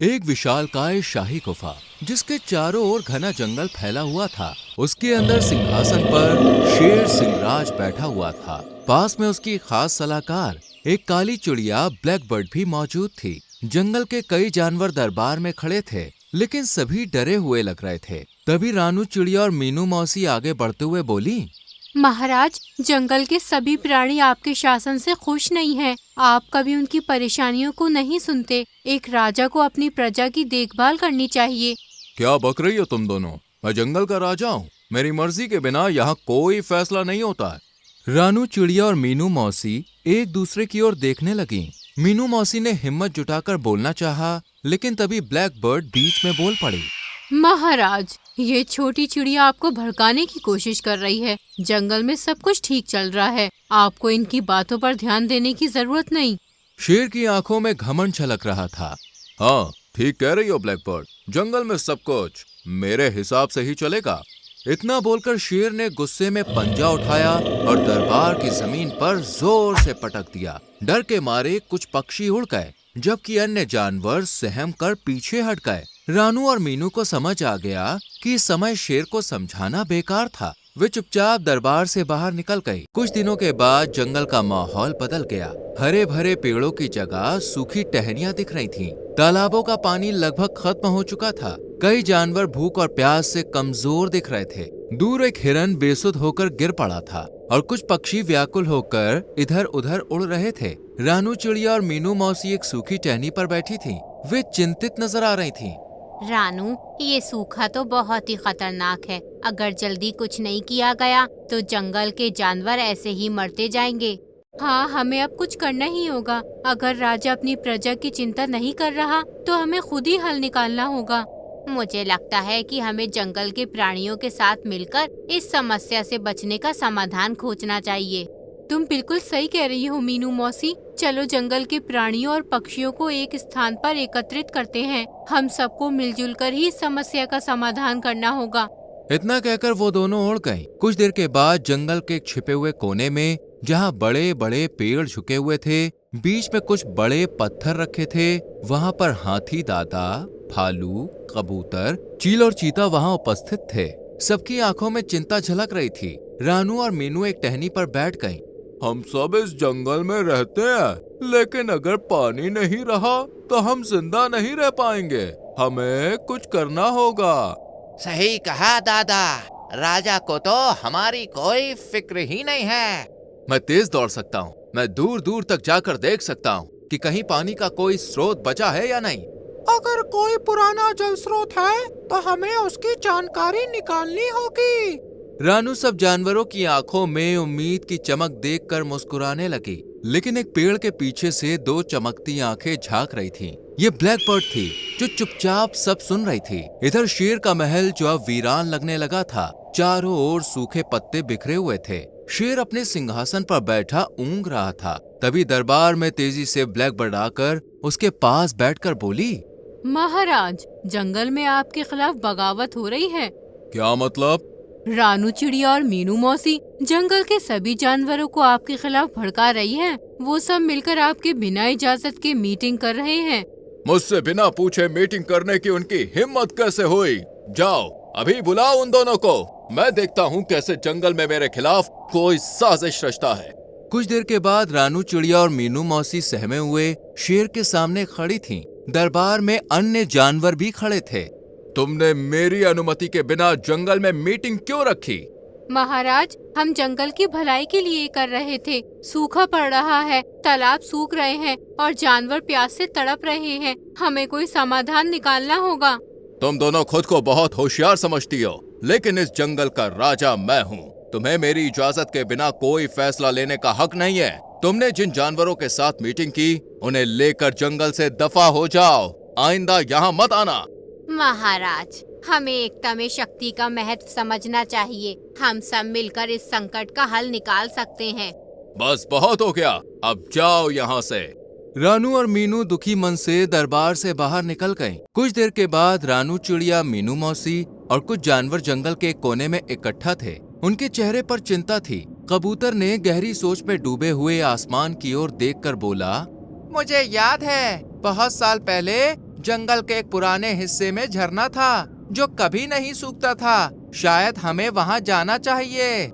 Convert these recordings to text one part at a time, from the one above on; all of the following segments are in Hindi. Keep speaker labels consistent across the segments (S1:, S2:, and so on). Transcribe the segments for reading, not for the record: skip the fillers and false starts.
S1: एक विशालकाय शाही गुफा जिसके चारों ओर घना जंगल फैला हुआ था। उसके अंदर सिंहासन पर शेर सिंहराज बैठा हुआ था। पास में उसकी खास सलाहकार एक काली चिड़िया ब्लैक बर्ड भी मौजूद थी। जंगल के कई जानवर दरबार में खड़े थे, लेकिन सभी डरे हुए लग रहे थे। तभी रानू चिड़िया और मीनू मौसी आगे बढ़ते हुए बोली,
S2: महाराज, जंगल के सभी प्राणी आपके शासन से खुश नहीं हैं। आप कभी उनकी परेशानियों को नहीं सुनते। एक राजा को अपनी प्रजा की देखभाल करनी चाहिए।
S1: क्या बक रही हो तुम दोनों? मैं जंगल का राजा हूँ। मेरी मर्जी के बिना यहाँ कोई फैसला नहीं होता है। रानू चिड़िया और मीनू मौसी एक दूसरे की ओर देखने लगी। मीनू मौसी ने हिम्मत जुटाकर बोलना चाहा, लेकिन तभी ब्लैक बर्ड बीच में बोल पड़ी।
S2: महाराज, ये छोटी चिड़िया आपको भड़काने की कोशिश कर रही है। जंगल में सब कुछ ठीक चल रहा है। आपको इनकी बातों पर ध्यान देने की जरूरत नहीं।
S1: शेर की आंखों में घमंड छलक रहा था। हाँ, ठीक कह रही हो ब्लैक बर्ड। जंगल में सब कुछ मेरे हिसाब से ही चलेगा। इतना बोलकर शेर ने गुस्से में पंजा उठाया और दरबार की जमीन पर जोर से पटक दिया। डर के मारे कुछ पक्षी उड़ गए, जबकि अन्य जानवर सहम कर पीछे हट गए। रानू और मीनू को समझ आ गया कि इस समय शेर को समझाना बेकार था। वे चुपचाप दरबार से बाहर निकल गई। कुछ दिनों के बाद जंगल का माहौल बदल गया। हरे भरे पेड़ों की जगह सूखी टहनियां दिख रही थीं। तालाबों का पानी लगभग खत्म हो चुका था। कई जानवर भूख और प्यास से कमजोर दिख रहे थे। दूर एक हिरन बेसुध होकर गिर पड़ा था और कुछ पक्षी व्याकुल होकर इधर उधर उड़ रहे थे। रानू चिड़िया और मीनू मौसी एक सूखी टहनी पर बैठी थीं। वे चिंतित नजर आ रही थीं।
S2: रानू, ये सूखा तो बहुत ही खतरनाक है। अगर जल्दी कुछ नहीं किया गया तो जंगल के जानवर ऐसे ही मरते जाएंगे। हाँ, हमें अब कुछ करना ही होगा। अगर राजा अपनी प्रजा की चिंता नहीं कर रहा तो हमें खुद ही हल निकालना होगा। मुझे लगता है कि हमें जंगल के प्राणियों के साथ मिलकर इस समस्या से बचने का समाधान खोजना चाहिए। तुम बिल्कुल सही कह रही हो मीनू मौसी। चलो जंगल के प्राणियों और पक्षियों को एक स्थान पर एकत्रित करते हैं। हम सबको मिलजुल कर ही इस समस्या का समाधान करना होगा।
S1: इतना कहकर वो दोनों उड़ गईं। कुछ देर के बाद जंगल के छिपे हुए कोने में, जहाँ बड़े बड़े पेड़ झुके हुए थे, बीच में कुछ बड़े पत्थर रखे थे। वहाँ पर हाथी दादा, भालू, कबूतर, चील और चीता वहाँ उपस्थित थे। सबकी आंखों में चिंता झलक रही थी। रानू और मीनू एक टहनी पर बैठ गईं। हम सब इस जंगल में रहते हैं, लेकिन अगर पानी नहीं रहा तो हम जिंदा नहीं रह पाएंगे। हमें कुछ करना होगा।
S3: सही कहा दादा। राजा को तो हमारी कोई फिक्र ही नहीं है।
S1: मैं तेज दौड़ सकता हूँ। मैं दूर दूर तक जाकर देख सकता हूँ कि कहीं पानी का कोई स्रोत बचा है या नहीं।
S4: अगर कोई पुराना जल स्रोत है तो हमें उसकी जानकारी निकालनी होगी।
S1: रानू सब जानवरों की आंखों में उम्मीद की चमक देखकर मुस्कुराने लगी। लेकिन एक पेड़ के पीछे से दो चमकती आंखें झांक रही थीं। ये ब्लैक बर्ड थी जो चुपचाप सब सुन रही थी। इधर शेर का महल जो अब वीरान लगने लगा था। चारों ओर सूखे पत्ते बिखरे हुए थे। शेर अपने सिंहासन पर बैठा ऊँग रहा था। तभी दरबार में तेजी से ब्लैक बर्ड आकर उसके पास बैठकर बोली,
S2: महाराज, जंगल में आपके खिलाफ बगावत हो रही है।
S1: क्या मतलब?
S2: रानू चिड़िया और मीनू मौसी जंगल के सभी जानवरों को आपके खिलाफ भड़का रही हैं। वो सब मिलकर आपके बिना इजाजत के मीटिंग कर रहे हैं।
S1: मुझसे बिना पूछे मीटिंग करने की उनकी हिम्मत कैसे हुई? जाओ, अभी बुलाओ उन दोनों को। मैं देखता हूँ कैसे जंगल में मेरे खिलाफ कोई साजिश रचता है। कुछ देर के बाद रानू चिड़िया और मीनू मौसी सहमे हुए शेर के सामने खड़ी थीं। दरबार में अन्य जानवर भी खड़े थे। तुमने मेरी अनुमति के बिना जंगल में मीटिंग क्यों रखी?
S2: महाराज, हम जंगल की भलाई के लिए कर रहे थे। सूखा पड़ रहा है, तालाब सूख रहे हैं और जानवर प्यास से तड़प रहे हैं। हमें कोई समाधान निकालना होगा।
S1: तुम दोनों खुद को बहुत होशियार समझती हो, लेकिन इस जंगल का राजा मैं हूँ। तुम्हें मेरी इजाजत के बिना कोई फैसला लेने का हक नहीं है। तुमने जिन जानवरों के साथ मीटिंग की, उन्हें लेकर जंगल से दफा हो जाओ। आइंदा यहाँ मत आना।
S2: महाराज, हमें एकता में शक्ति का महत्व समझना चाहिए। हम सब मिलकर इस संकट का हल निकाल सकते हैं।
S1: बस बहुत हो गया, अब जाओ यहाँ से। रानू और मीनू दुखी मन से दरबार से बाहर निकल गईं। कुछ देर के बाद रानू चिड़िया, मीनू मौसी और कुछ जानवर जंगल के कोने में इकट्ठा थे। उनके चेहरे पर चिंता थी। कबूतर ने गहरी सोच में डूबे हुए आसमान की ओर देखकर बोला,
S4: मुझे याद है, बहुत साल पहले
S1: जंगल के एक पुराने हिस्से में झरना था जो कभी नहीं सूखता था। शायद हमें वहाँ जाना चाहिए।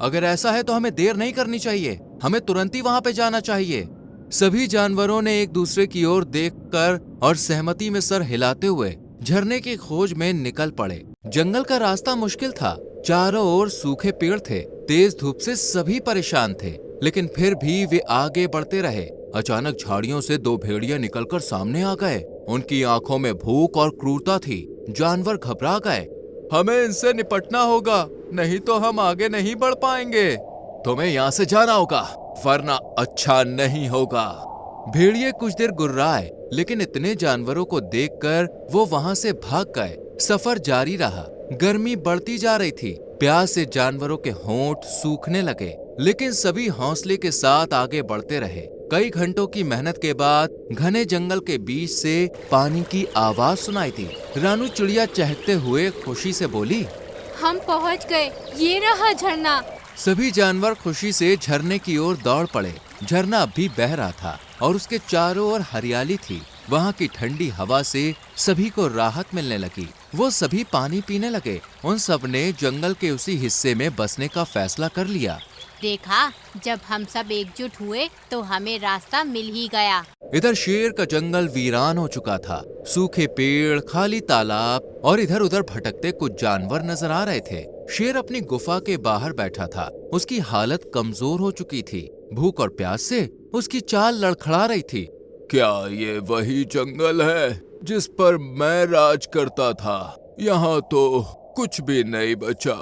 S1: अगर ऐसा है तो हमें देर नहीं करनी चाहिए। हमें तुरंत ही वहाँ पे जाना चाहिए। सभी जानवरों ने एक दूसरे की ओर देखकर और सहमति में सर हिलाते हुए झरने की खोज में निकल पड़े। जंगल का रास्ता मुश्किल था। चारों ओर सूखे पेड़ थे। तेज धूप से सभी परेशान थे, लेकिन फिर भी वे आगे बढ़ते रहे। अचानक झाड़ियों से दो भेड़िया निकलकर सामने आ गए। उनकी आंखों में भूख और क्रूरता थी। जानवर घबरा गए। हमें इनसे निपटना होगा, नहीं तो हम आगे नहीं बढ़ पाएंगे। तुम्हें यहाँ से जाना होगा, वरना अच्छा नहीं होगा। भेड़िए कुछ देर गुर्राए, लेकिन इतने जानवरों को देखकर वो वहाँ से भाग गए। सफर जारी रहा। गर्मी बढ़ती जा रही थी। प्यास से जानवरों के होंठ सूखने लगे, लेकिन सभी हौसले के साथ आगे बढ़ते रहे। कई घंटों की मेहनत के बाद घने जंगल के बीच से पानी की आवाज सुनाई दी। रानू चिड़िया चहकते हुए खुशी से बोली,
S2: हम पहुंच गए, ये रहा झरना।
S1: सभी जानवर खुशी से झरने की ओर दौड़ पड़े। झरना अब भी बह रहा था और उसके चारों ओर हरियाली थी। वहाँ की ठंडी हवा से सभी को राहत मिलने लगी। वो सभी पानी पीने लगे। उन सब ने जंगल के उसी हिस्से में बसने का फैसला कर लिया।
S2: देखा, जब हम सब एकजुट हुए तो हमें रास्ता मिल ही गया।
S1: इधर शेर का जंगल वीरान हो चुका था। सूखे पेड़, खाली तालाब और इधर उधर भटकते कुछ जानवर नजर आ रहे थे। शेर अपनी गुफा के बाहर बैठा था। उसकी हालत कमजोर हो चुकी थी। भूख और प्यास से उसकी चाल लड़खड़ा रही थी। क्या ये वही जंगल है जिस पर मैं राज करता था? यहाँ तो कुछ भी नहीं बचा।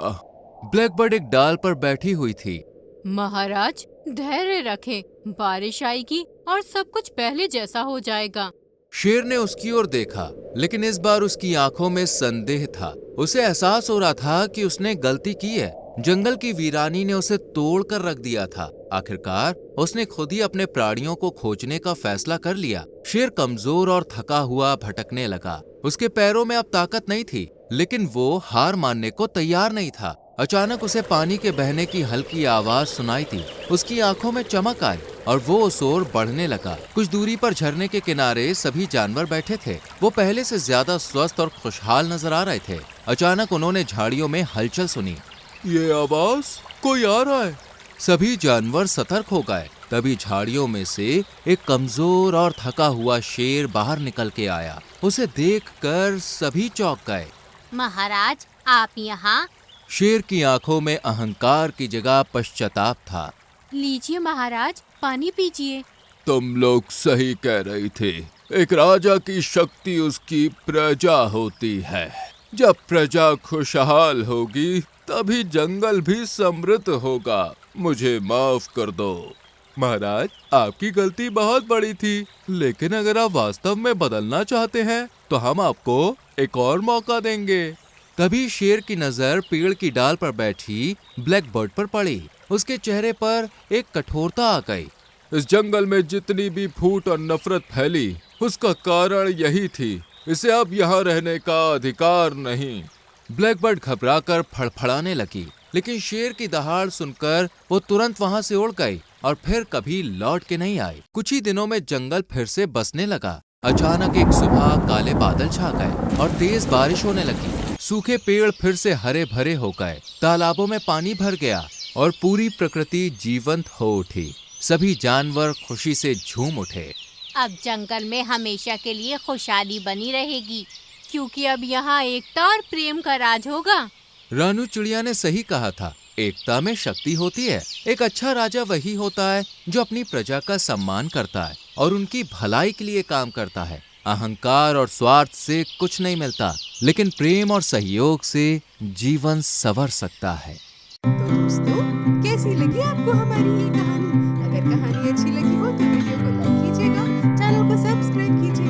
S1: ब्लैकबर्ड एक डाल पर बैठी हुई थी।
S2: महाराज, धैर्य रखें, बारिश आएगी और सब कुछ पहले जैसा हो जाएगा।
S1: शेर ने उसकी ओर देखा, लेकिन इस बार उसकी आंखों में संदेह था। उसे एहसास हो रहा था कि उसने गलती की है। जंगल की वीरानी ने उसे तोड़ कर रख दिया था। आखिरकार उसने खुद ही अपने प्राणियों को खोजने का फैसला कर लिया। शेर कमजोर और थका हुआ भटकने लगा। उसके पैरों में अब ताकत नहीं थी, लेकिन वो हार मानने को तैयार नहीं था। अचानक उसे पानी के बहने की हल्की आवाज सुनाई थी। उसकी आंखों में चमक आई और वो उस ओर बढ़ने लगा। कुछ दूरी पर झरने के किनारे सभी जानवर बैठे थे। वो पहले से ज्यादा स्वस्थ और खुशहाल नजर आ रहे थे। अचानक उन्होंने झाड़ियों में हलचल सुनी। ये आवाज, कोई आ रहा है। सभी जानवर सतर्क हो गए। तभी झाड़ियों में से एक कमजोर और थका हुआ शेर बाहर निकल के आया। उसे देखकर सभी चौंक गए।
S2: महाराज, आप यहाँ?
S1: शेर की आंखों में अहंकार की जगह पश्चाताप था।
S2: लीजिए महाराज, पानी पीजिए।
S1: तुम लोग सही कह रही थी। एक राजा की शक्ति उसकी प्रजा होती है। जब प्रजा खुशहाल होगी तभी जंगल भी समृद्ध होगा। मुझे माफ कर दो। महाराज, आपकी गलती बहुत बड़ी थी, लेकिन अगर आप वास्तव में बदलना चाहते हैं तो हम आपको एक और मौका देंगे। तभी शेर की नजर पेड़ की डाल पर बैठी ब्लैकबर्ड पर पड़ी। उसके चेहरे पर एक कठोरता आ गई। इस जंगल में जितनी भी फूट और नफरत फैली, उसका कारण यही थी। इसे अब यहाँ रहने का अधिकार नहीं। ब्लैकबर्ड घबराकर फड़फड़ाने लगी, लेकिन शेर की दहाड़ सुनकर वो तुरंत वहाँ से उड़ गई और फिर कभी लौट के नहीं आई। कुछ ही दिनों में जंगल फिर से बसने लगा। अचानक एक सुबह काले बादल छा गए और तेज बारिश होने लगी। सूखे पेड़ फिर से हरे भरे हो गए। तालाबों में पानी भर गया और पूरी प्रकृति जीवंत हो उठी। सभी जानवर खुशी से झूम उठे।
S2: अब जंगल में हमेशा के लिए खुशहाली बनी रहेगी, क्योंकि अब यहाँ एकता और प्रेम का राज होगा।
S1: रानू चिड़िया ने सही कहा था। एकता में शक्ति होती है। एक अच्छा राजा वही होता है जो अपनी प्रजा का सम्मान करता है और उनकी भलाई के लिए काम करता है। अहंकार और स्वार्थ से कुछ नहीं मिलता, लेकिन प्रेम और सहयोग से जीवन संवर सकता है।
S5: तो दोस्तों, कैसी लगी आपको हमारी ये कहानी? अगर कहानी अच्छी लगी हो तो वीडियो को लाइक कीजिएगा, चैनल को सब्सक्राइब कीजिएगा।